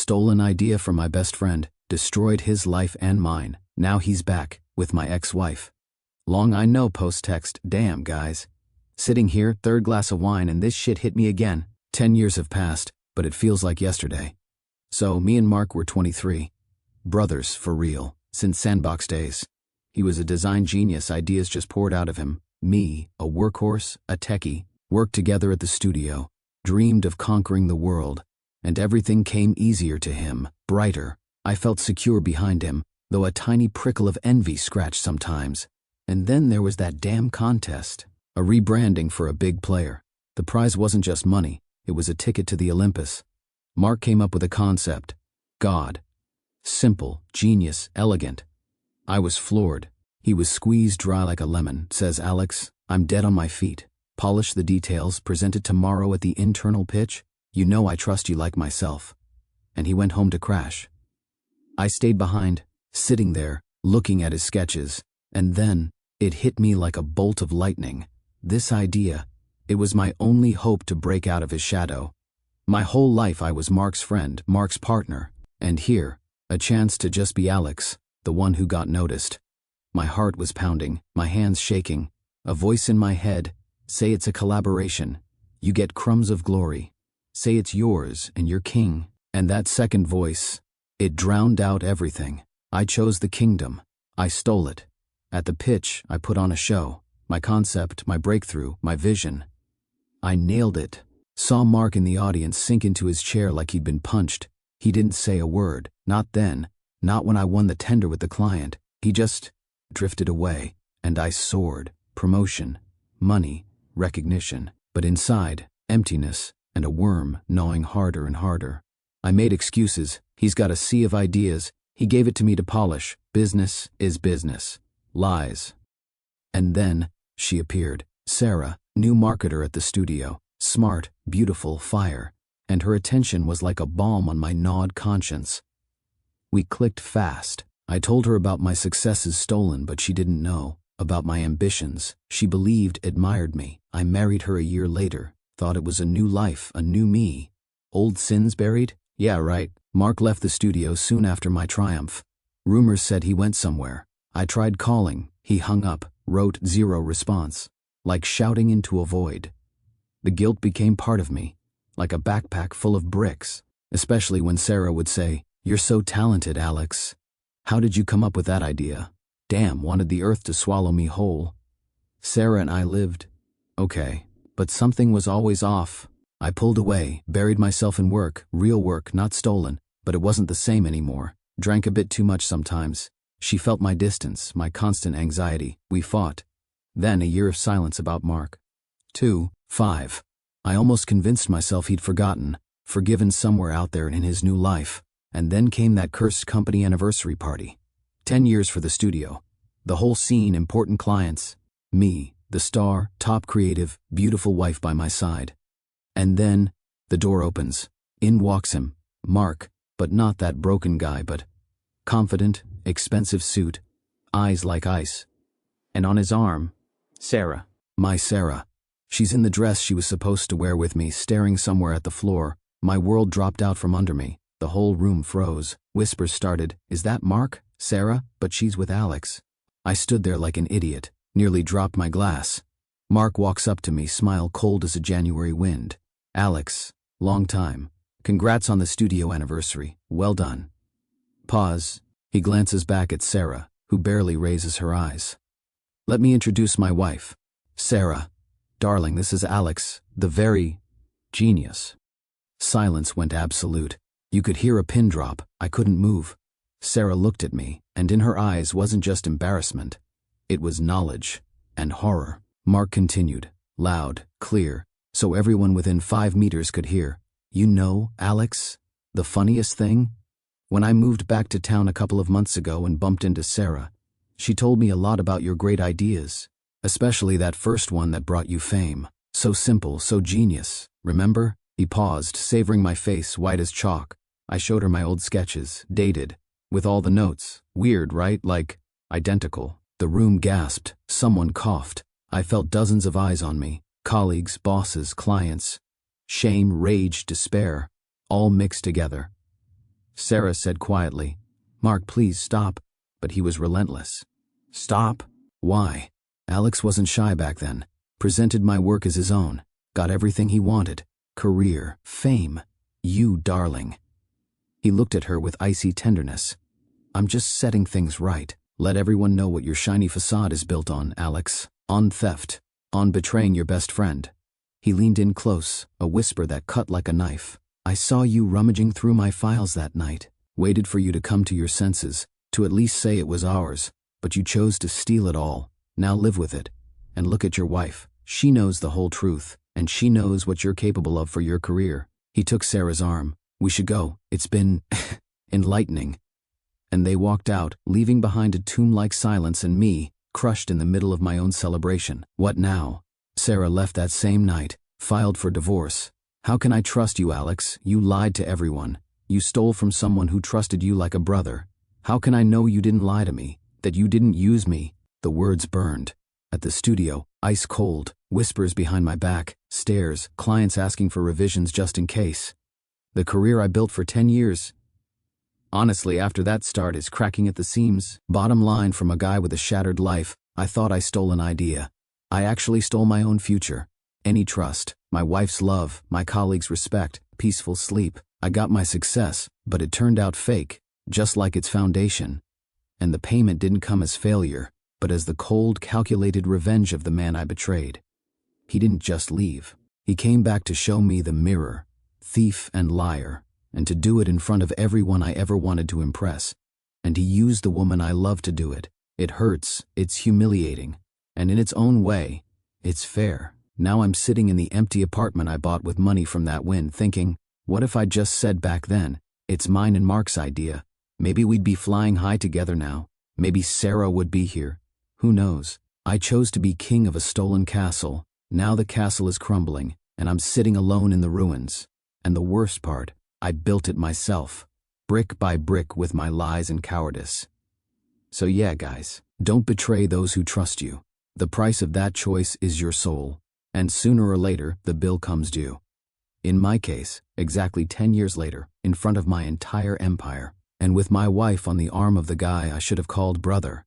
Stolen idea from my best friend, destroyed his life and mine. Now he's back, with my ex-wife. Long I know post-text, damn guys. Sitting here, third glass of wine, and this shit hit me again. 10 years have passed, but it feels like yesterday. So, me and Mark were 23. Brothers, for real, since sandbox days. He was a design genius, ideas just poured out of him. Me, a workhorse, a techie, worked together at the studio, dreamed of conquering the world, and everything came easier to him, brighter. I felt secure behind him, though a tiny prickle of envy scratched sometimes. And then there was that damn contest, a rebranding for a big player. The prize wasn't just money, it was a ticket to the Olympus. Mark came up with a concept. God. Simple, genius, elegant. I was floored. He was squeezed dry like a lemon, says Alex. I'm dead on my feet. Polish the details, present it tomorrow at the internal pitch. You know I trust you like myself. And he went home to crash. I stayed behind, sitting there, looking at his sketches, and then it hit me like a bolt of lightning. This idea, it was my only hope to break out of his shadow. My whole life I was Mark's friend, Mark's partner, and here, a chance to just be Alex, the one who got noticed. My heart was pounding, my hands shaking, a voice in my head, say it's a collaboration. You get crumbs of glory. Say it's yours and you're king. And that second voice, it drowned out everything. I chose the kingdom. I stole it. At the pitch, I put on a show. My concept, my breakthrough, my vision. I nailed it. Saw Mark in the audience sink into his chair like he'd been punched. He didn't say a word. Not then. Not when I won the tender with the client. He just drifted away. And I soared. Promotion. Money. Recognition. But inside, emptiness. And a worm gnawing harder and harder. I made excuses. He's got a sea of ideas. He gave it to me to polish. Business is business. Lies. And then, she appeared. Sarah, new marketer at the studio. Smart, beautiful, fire. And her attention was like a balm on my gnawed conscience. We clicked fast. I told her about my successes stolen, but she didn't know. About my ambitions. She believed, admired me. I married her a year later. Thought it was a new life, a new me. Old sins buried? Yeah, right. Mark left the studio soon after my triumph. Rumors said he went somewhere. I tried calling. He hung up, wrote zero response. Like shouting into a void. The guilt became part of me, like a backpack full of bricks, especially when Sarah would say, "You're so talented, Alex. How did you come up with that idea?" Damn, wanted the earth to swallow me whole. Sarah and I lived. Okay. But something was always off. I pulled away, buried myself in work, real work, not stolen, but it wasn't the same anymore. Drank a bit too much sometimes. She felt my distance, my constant anxiety. We fought. Then a year of silence about Mark. 2, 5. I almost convinced myself he'd forgotten, forgiven somewhere out there in his new life. And then came that cursed company anniversary party. 10 years for the studio. The whole scene, important clients. Me. The star, top creative, beautiful wife by my side. And then, the door opens. In walks him, Mark, but not that broken guy, but confident, expensive suit, eyes like ice. And on his arm, Sarah, my Sarah. She's in the dress she was supposed to wear with me, staring somewhere at the floor. My world dropped out from under me. The whole room froze. Whispers started. Is that Mark? Sarah? But she's with Alex. I stood there like an idiot. Nearly dropped my glass. Mark walks up to me, smile cold as a January wind. Alex, long time. Congrats on the studio anniversary. Well done. Pause. He glances back at Sarah, who barely raises her eyes. Let me introduce my wife. Sarah. Darling, this is Alex, the very genius. Silence went absolute. You could hear a pin drop. I couldn't move. Sarah looked at me, and in her eyes wasn't just embarrassment. It was knowledge and horror. Mark continued, loud, clear, so everyone within 5 meters could hear. You know, Alex, the funniest thing? When I moved back to town a couple of months ago and bumped into Sarah, she told me a lot about your great ideas, especially that first one that brought you fame. So simple, so genius. Remember? He paused, savoring my face, white as chalk. I showed her my old sketches, dated, with all the notes. Weird, right? Like, identical. The room gasped. Someone coughed. I felt dozens of eyes on me. Colleagues, bosses, clients. Shame, rage, despair. All mixed together. Sarah said quietly. Mark, please stop. But he was relentless. Stop? Why? Alex wasn't shy back then. Presented my work as his own. Got everything he wanted. Career, fame. You, darling. He looked at her with icy tenderness. I'm just setting things right. Let everyone know what your shiny facade is built on, Alex. On theft. On betraying your best friend. He leaned in close, a whisper that cut like a knife. I saw you rummaging through my files that night. Waited for you to come to your senses, to at least say it was ours, but you chose to steal it all. Now live with it. And look at your wife. She knows the whole truth, and she knows what you're capable of for your career. He took Sarah's arm. We should go. It's been enlightening. And they walked out, leaving behind a tomb-like silence and me, crushed in the middle of my own celebration. What now? Sarah left that same night, filed for divorce. How can I trust you, Alex? You lied to everyone. You stole from someone who trusted you like a brother. How can I know you didn't lie to me? That you didn't use me? The words burned. At the studio, ice cold, whispers behind my back, stares, clients asking for revisions just in case. The career I built for 10 years. Honestly, after that start is cracking at the seams. Bottom line, from a guy with a shattered life, I thought I stole an idea. I actually stole my own future. Any trust, my wife's love, my colleagues' respect, peaceful sleep. I got my success, but it turned out fake, just like its foundation. And the payment didn't come as failure, but as the cold, calculated revenge of the man I betrayed. He didn't just leave. He came back to show me the mirror, thief and liar, and to do it in front of everyone I ever wanted to impress. And he used the woman I loved to do it. It hurts, it's humiliating, and in its own way, it's fair. Now I'm sitting in the empty apartment I bought with money from that win, thinking, what if I just said back then, it's mine and Mark's idea? Maybe we'd be flying high together now. Maybe Sarah would be here. Who knows? I chose to be king of a stolen castle. Now the castle is crumbling, and I'm sitting alone in the ruins. And the worst part, I built it myself, brick by brick with my lies and cowardice. So yeah, guys, don't betray those who trust you. The price of that choice is your soul, and sooner or later, the bill comes due. In my case, exactly 10 years later, in front of my entire empire, and with my wife on the arm of the guy I should have called brother.